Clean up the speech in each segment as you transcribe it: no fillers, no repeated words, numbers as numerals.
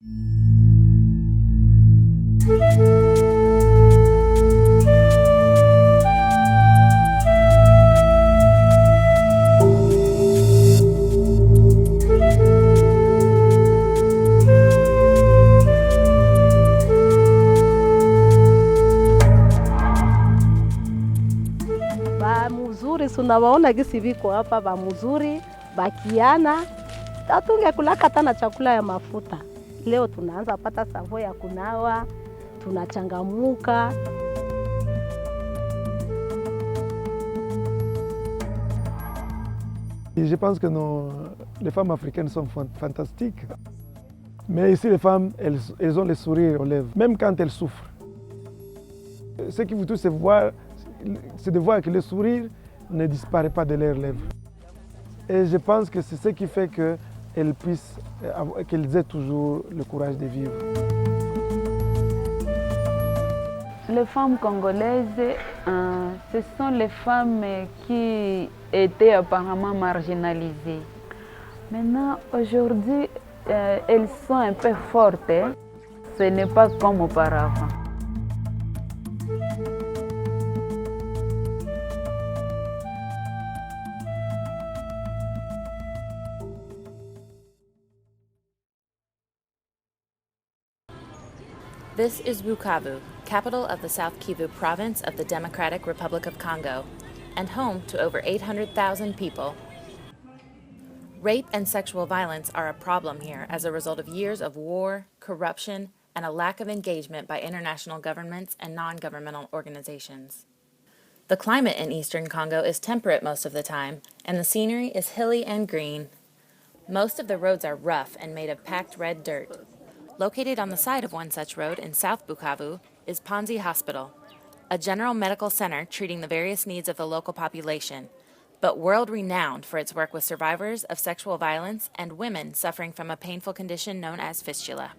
Ba mzuri tunawaona gisi viko hapa, ba mzuri bakiana tatungekulaka hata na chakula ya mafuta. Leo tunaanza pata savo ya kunawa, tunachangamuka. Je pense que les femmes africaines sont fantastiques. Mais ici, les femmes, elles ont le sourire aux lèvres, même quand elles souffrent. Ce qui vous touche, c'est de voir que le sourire ne disparaît pas de leurs lèvres. Et je pense que c'est ce qui fait qu'elles aient toujours le courage de vivre. Les femmes congolaises, ce sont les femmes qui étaient apparemment marginalisées. Maintenant, aujourd'hui, elles sont un peu fortes. Ce n'est pas comme auparavant. This is Bukavu, capital of the South Kivu province of the Democratic Republic of Congo, and home to over 800,000 people. Rape and sexual violence are a problem here as a result of years of war, corruption, and a lack of engagement by international governments and non-governmental organizations. The climate in eastern Congo is temperate most of the time, and the scenery is hilly and green. Most of the roads are rough and made of packed red dirt. Located on the side of one such road in South Bukavu is Panzi Hospital, a general medical center treating the various needs of the local population, but world-renowned for its work with survivors of sexual violence and women suffering from a painful condition known as fistula.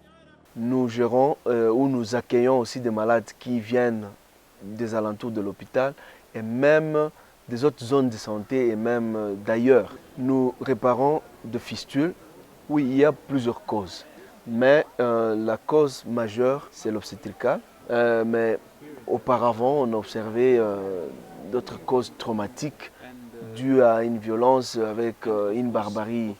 Nous gérons ou nous accueillons aussi des malades qui viennent des alentours de l'hôpital et même des autres zones de santé et même d'ailleurs. Nous réparons de fistules. Oui, il y a plusieurs causes. Mais la cause majeure, c'est l'obstétrical. Mais auparavant, on a observé d'autres causes traumatiques dues à une violence avec une barbarie.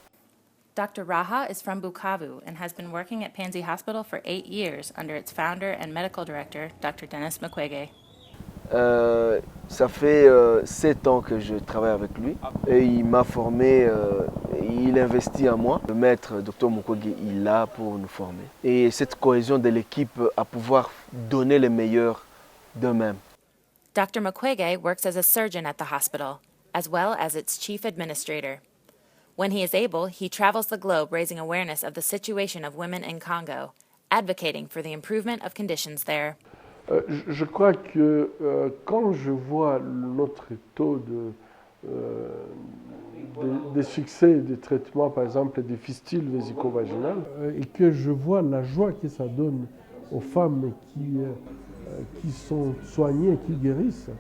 Dr. Raha is from Bukavu and has been working at Panzi Hospital for 8 years under its founder and medical director, Dr. Denis Mukwege. Ça fait 7 ans que je travaille avec lui et il m'a formé, il investit en moi. Le maître Dr Mukwege il est là pour nous former. Et cette cohésion de l'équipe à pouvoir donner le meilleur d'eux-mêmes. Dr. Mukwege works as a surgeon at the hospital, as well as its chief administrator. When he is able, he travels the globe raising awareness of the situation of women in Congo, advocating for the improvement of conditions there. Je crois que quand je vois notre taux de succès des traitements, par exemple des fistules vésico-vaginales, et que je vois la joie que ça donne aux femmes qui sont soignées, qui guérissent,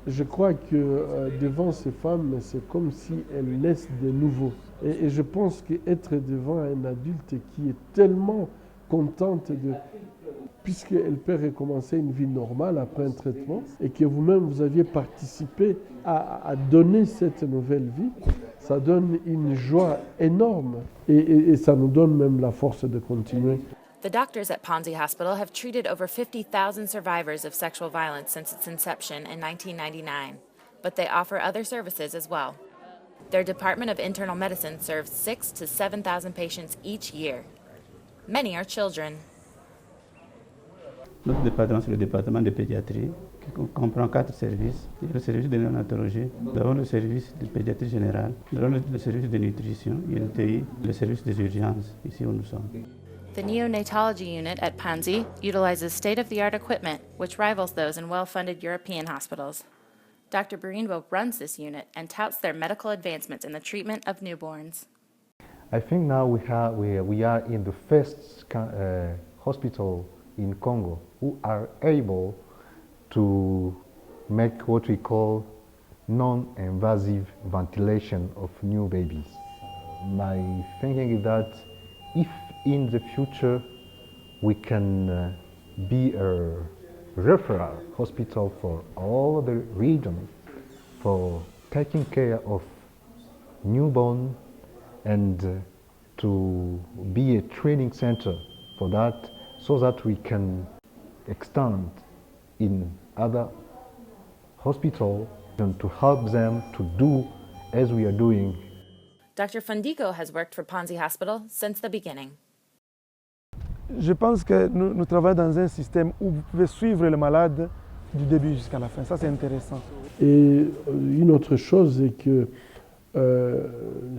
je crois que devant ces femmes, c'est comme si elles naissent de nouveau. Et je pense qu'être devant un adulte qui est tellement contente puisqu'elle peut recommencer une vie normale après un traitement et que vous-même vous aviez participé à donner cette nouvelle vie, ça donne une joie énorme et ça nous donne même la force de continuer. The doctors at Panzi Hospital have treated over 50,000 survivors of sexual violence since its inception in 1999, but they offer other services as well. Their Department of Internal Medicine serves 6,000 to 7,000 patients each year. Many are children. Notre département, c'est le département de pédiatrie, qui comprend 4 services. Il y a le service de néonatologie, nous avons le service de pédiatrie générale, nous avons le service de nutrition, INTI, le service des urgences, ici où nous sommes. The neonatology unit at Panzi utilizes state-of-the-art equipment, which rivals those in well-funded European hospitals. Dr. Barinbo runs this unit and touts their medical advancements in the treatment of newborns. I think now we are in the first hospital in Congo who are able to make what we call non-invasive ventilation of new babies. My thinking is that if in the future we can be a referral hospital for all the region for taking care of newborn and to be a training center for that so that we can extend in other hospitals and to help them to do as we are doing. Dr. Fundico has worked for Panzi Hospital since the beginning. Je pense que nous travaillons dans un système où vous pouvez suivre le malade du début jusqu'à la fin. Ça, c'est intéressant. Et une autre chose est que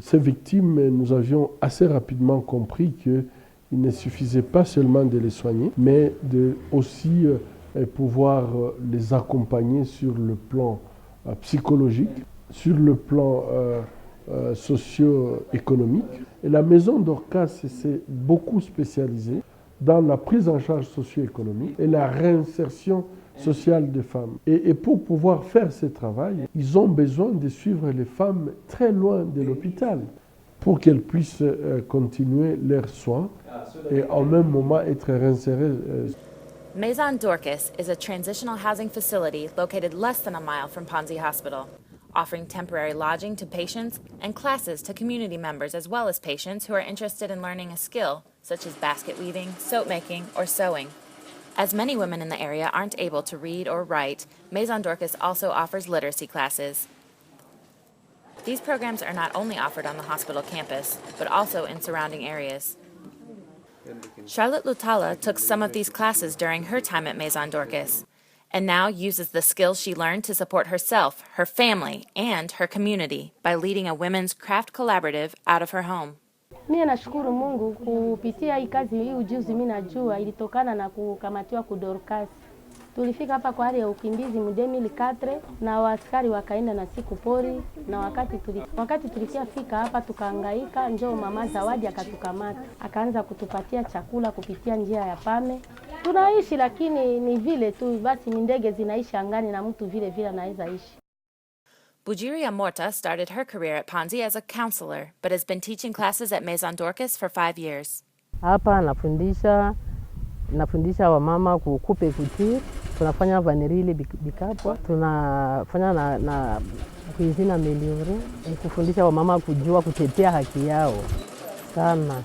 ces victimes, nous avions assez rapidement compris qu'il ne suffisait pas seulement de les soigner, mais de aussi pouvoir les accompagner sur le plan psychologique, sur le plan socio-économique. Et la maison Dorcas s'est beaucoup spécialisée dans la prise en charge socio-économique et la réinsertion sociale des femmes. Et pour pouvoir faire ce travail, ils ont besoin de suivre les femmes très loin de l'hôpital pour qu'elles puissent continuer leurs soins et en même moment être réinsérées. Maison Dorcas is a transitional housing facility located less than a mile from Panzi Hospital, offering temporary lodging to patients and classes to community members as well as patients who are interested in learning a skill such as basket weaving, soap making, or sewing. As many women in the area aren't able to read or write, Maison Dorcas also offers literacy classes. These programs are not only offered on the hospital campus, but also in surrounding areas. Charlotte Lutala took some of these classes during her time at Maison Dorcas, and now uses the skills she learned to support herself, her family, and her community by leading a women's craft collaborative out of her home. Mimi nashukuru Mungu kupitia hii kazi, hii ujuzi mimi najua ilitokana na kukamatiwa ku Dorcas. Tulifika hapa kwa hali ya ukimbizi mdemi likatre na waaskari wakaenda na siku pori, na wakati tulifika hapa tukahangaika, njoo mama Zawadi akatukamata. Akaanza kutupatia chakula kupitia njia ya pame. Tunaishi lakini ni vile tu basi, ni ndege zinaishi angani na mtu vile vile anaweza ishi. Bujiria Morta started her career at Panzi as a counselor, but has been teaching classes at Maison Dorcas for 5 years. Hapa nafundisha wamama kukupe kuti, tunafanya vanirili bikapo, tunafanya na kuizina meliore, kufundisha wamama kujua kutetea haki yao. Sana.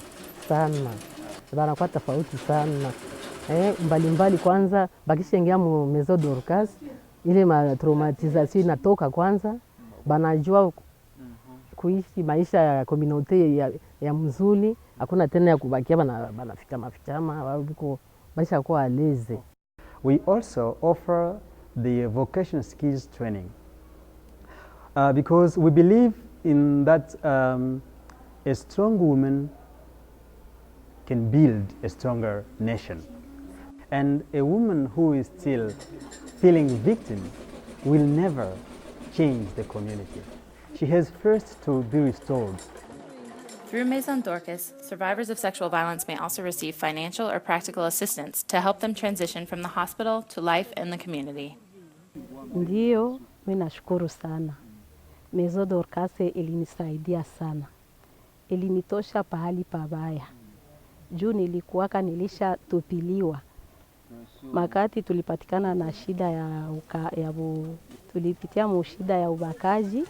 Banakuwa tofauti sana. Mbalimbali kwanza, bakisha ingia mu Maison Dorcas, ile traumatisation inatoka kwanza, banajua kuishi maisha ya community ya mzuri, hakuna tena ya kubakia banafichama wao maisha kwa aleze. We also offer the vocational skills training because we believe in that a strong woman can build a stronger nation, and a woman who is still feeling victim will never change the community. She has first to be restored. Through Maison Dorcas, survivors of sexual violence may also receive financial or practical assistance to help them transition from the hospital to life in the community. Ndio, mimi nashukuru sana. Maison Dorcas ilinisaidia sana. Ilinitosha pahali pabaya. Juu nilisha tupiliwa. Makati tulipatikana na shida tulipitia shida ya ubakaji.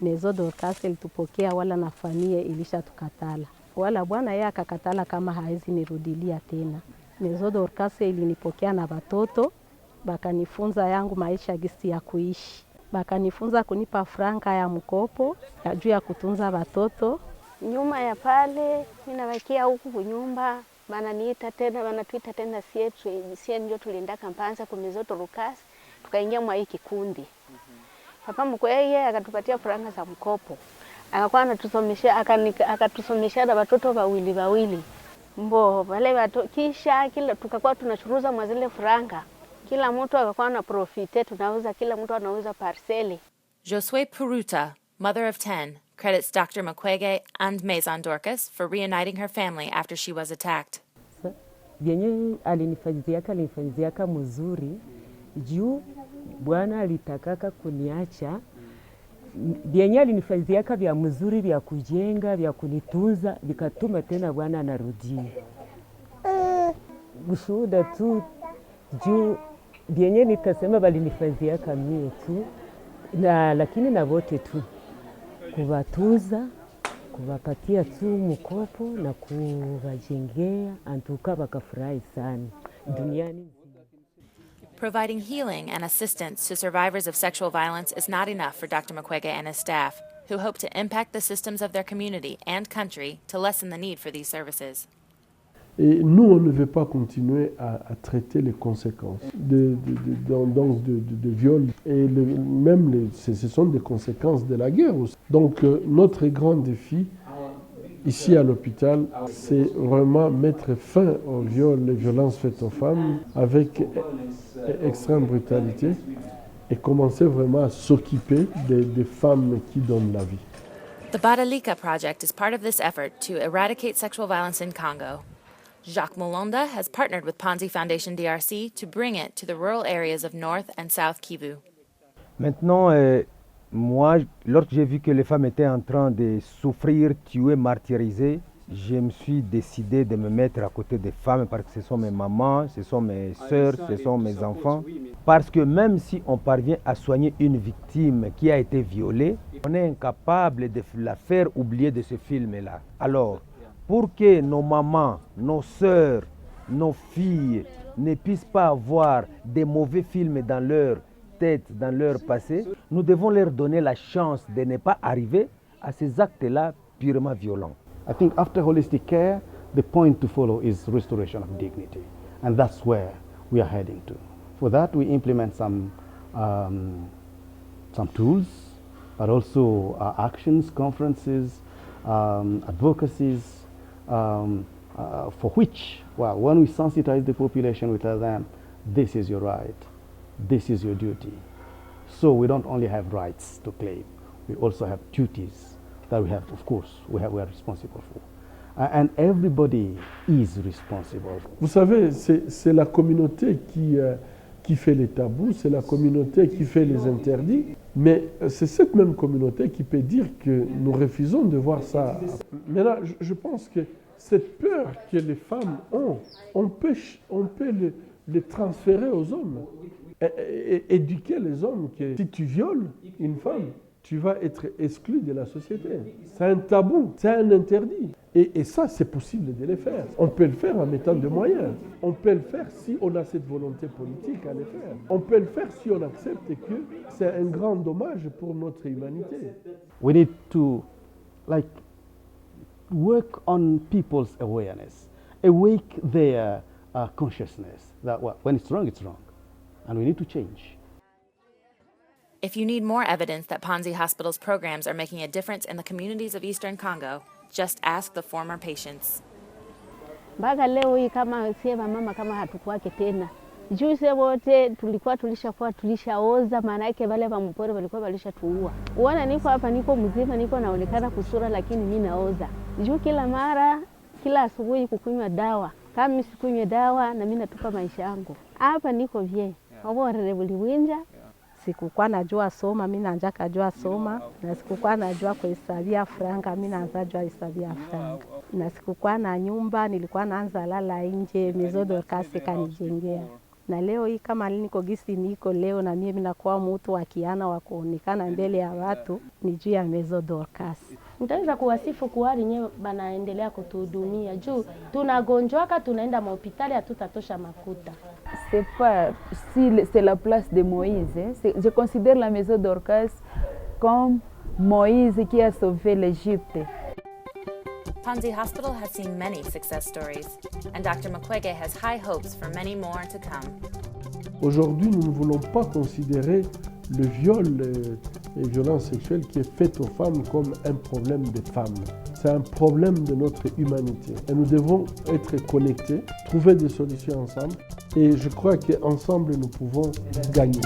Maison Dorcas ilitupokea, wala na familia ilisha tukatala. Wala bwana yeye akakatala kama hawezi nirudilia tena. Maison Dorcas ilinipokea na watoto, bakanifunza yangu maisha gisi ya kuishi. Bakanifunza kunipa franka ya mkopo, ya juu ya kutunza watoto. Nyuma ya pale, mimi nabakia huku kunyumba, banatuita tena sie ndio tulienda Kampanza kwa Maison Dorcas, tukaingia mwa hiki kikundi. Papa mkwe yeye akatupatia faranga za mkopo. Akakuwa anatusomesha, akatusomesha na watoto wawili. Mbo wale kisha kila tukakuwa tunachuruza mazile faranga. Kila mtu akakuwa na profite, tunauza, kila mtu anauza parcele. Josue Puruta, mother of 10, credits Dr. Mukwege and Maison Dorcas for reuniting her family after she was attacked. Yenye alinifanyiziaka mzuri juu Bwana alitakaka kuniacha. Yenye alinifanyiziaka vya mzuri, vya kujenga, vya kunitunza, vikatuma tena Bwana anarudia. ushuhuda tu juu vyenye nitasema walinifanyiaka mie tu lakini na wote tu kuwatunza, kuwapatia tu mkopo na kuwajengea, antuka wakafurahi sana duniani. Providing healing and assistance to survivors of sexual violence is not enough for Dr. Mukwege and his staff, who hope to impact the systems of their community and country to lessen the need for these services. Et nous, on ne veut pas continuer à traiter les conséquences de viol. Et ce sont des conséquences de la guerre aussi. Donc notre grand défi ici à l'hôpital, c'est vraiment mettre fin au viol, les violences faites aux femmes avec extrême brutalité et commencer vraiment à s'occuper des femmes qui donnent la vie. The Badalika Project is part of this effort to eradicate sexual violence in Congo. Jacques Mulonda has partnered with Panzi Foundation DRC to bring it to the rural areas of North and South Kivu. Maintenant, moi, lorsque j'ai vu que les femmes étaient en train de souffrir, tuées, martyrisées, je me suis décidé de me mettre à côté des femmes parce que ce sont mes mamans, ce sont mes sœurs, ce sont mes enfants. Parce que même si on parvient à soigner une victime qui a été violée, on est incapable de la faire oublier de ce film-là. Alors, pour que nos mamans, nos sœurs, nos filles ne puissent pas avoir des mauvais films dans leur tête, dans leur passé, nous devons leur donner la chance de ne pas arriver à ces actes-là purement violents. I think after holistic care, the point to follow is restoration of dignity. And that's where we are heading to. For that, we implement some tools, but also actions, conferences, advocacies, for which, well, when we sensitize the population, we tell them, this is your right, this is your duty. So we don't only have rights to claim, we also have duties that we have, of course, we are responsible for. And everybody is responsible. Vous savez, c'est la communauté qui fait les tabous, c'est la communauté qui fait les interdits, mais c'est cette même communauté qui peut dire que nous refusons de voir ça. Mais là, je pense que cette peur que les femmes ont, on peut les transférer aux hommes. Éduquer les hommes que si tu violes une femme, tu vas être exclu de la société. C'est un tabou, c'est un interdit. Et ça, c'est possible de le faire. On peut le faire en mettant des moyens. On peut le faire si on a cette volonté politique à le faire. On peut le faire si on accepte que c'est un grand dommage pour notre humanité. We need to work on people's awareness, awake their consciousness that when it's wrong, and we need to change. If you need more evidence that Panzi Hospital's programs are making a difference in the communities of Eastern Congo, just ask the former patients. Mpaka leo hii kama sema mama kama hatukuwake tena. Juzi wote tulishaoza, maana yake wale wa mpore walikuwa walishatuua. Uona niko hapa, niko mzima, niko naonekana kusura, lakini mimi naoza. Juu kila mara, kila asubuhi kukunywa dawa. Kama mimi sikunywa dawa na mimi natupa maisha yangu. Hapa niko vye. Wabore buliwinja. Sikukuwa najua soma, mimi naanza kujua soma, na sikukuwa najua kuhesabia franga, mimi naanza kujua hesabia franga. Na sikukuwa na nyumba, nilikuwa naanza lala nje, Maison Dorcas kanijengea. Na leo hii kama niko gisi niko leo, na mimi nakuwa mtu wa kiana wa kuonekana mbele ya watu, ni juu ya Maison Dorcas. Nitaweza kuwasifu kuhari nyewe banaendelea kutuhudumia. Juu tunagonjwaka, tunaenda hospitali, hatutatosha makuta. C'est pas si c'est la place de Moïse. Je considère la Maison Dorcas comme Moïse qui a sauvé l'Égypte. Panzi Hospital has seen many success stories, and Dr. Mukwege has high hopes for many more to come. Aujourd'hui, nous ne voulons pas considérer le viol et les violences sexuelles qui est faite aux femmes comme un problème des femmes. C'est un problème de notre humanité. Et nous devons être connectés, trouver des solutions ensemble. Et je crois qu'ensemble, nous pouvons gagner.